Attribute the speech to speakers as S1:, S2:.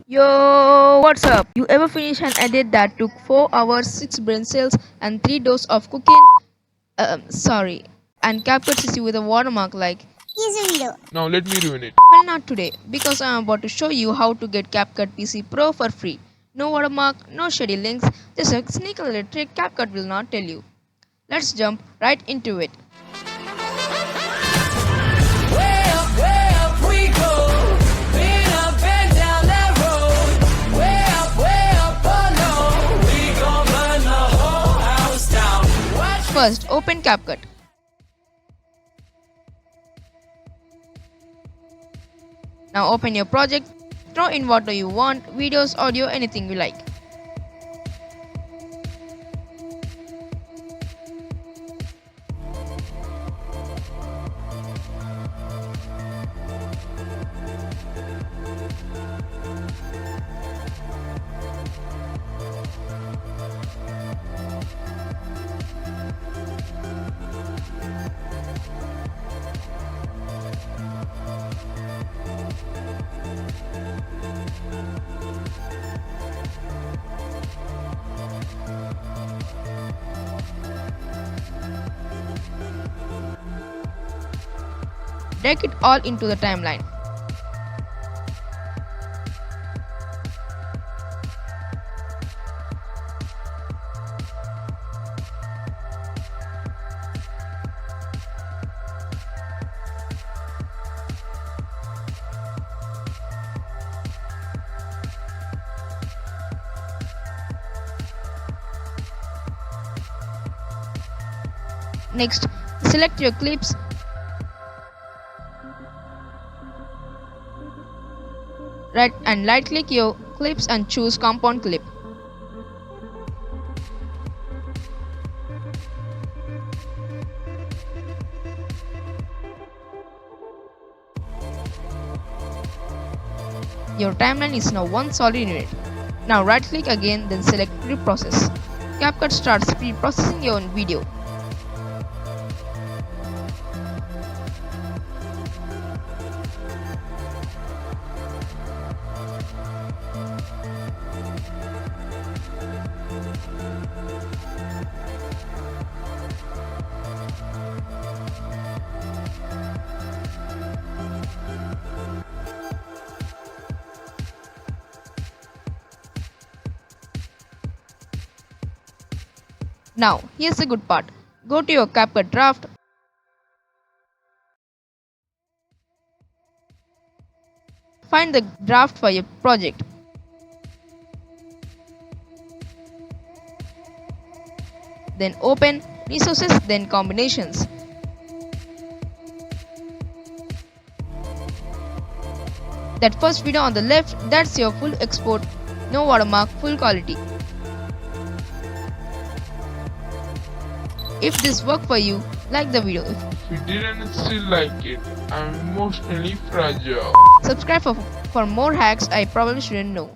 S1: Yo, what's up? You ever finish an edit that took 4 hours, 6 brain cells, and 3 doses of cooking? Sorry. And Capcut sees you with a watermark like,
S2: Now let me ruin it.
S1: well, not today, because I'm about to show you how to get Capcut PC Pro for free. No watermark, no shady links, just a sneaky little trick Capcut will not tell you. Let's jump right into it.
S3: Way up we go. Been up and down that road. Way up, oh no. We gon' burn the whole house down. Watch
S1: First, open Capcut. Now open your project, throw in whatever you want, videos, audio, anything you like. Drag it all into the timeline. Next, select your clips. Right click your clips and choose compound clip. Your timeline is now one solid unit. Now right click again, then select pre-process. Capcut starts pre-processing your video. Now, here's the good part. Go to your Capcut draft. Find the draft for your project. Then open resources, then combinations. That first video on the left, that's your full export, no watermark, full quality. If this worked for you, like the video.
S2: If you didn't still like it, I'm emotionally fragile.
S1: Subscribe for more hacks I probably shouldn't know.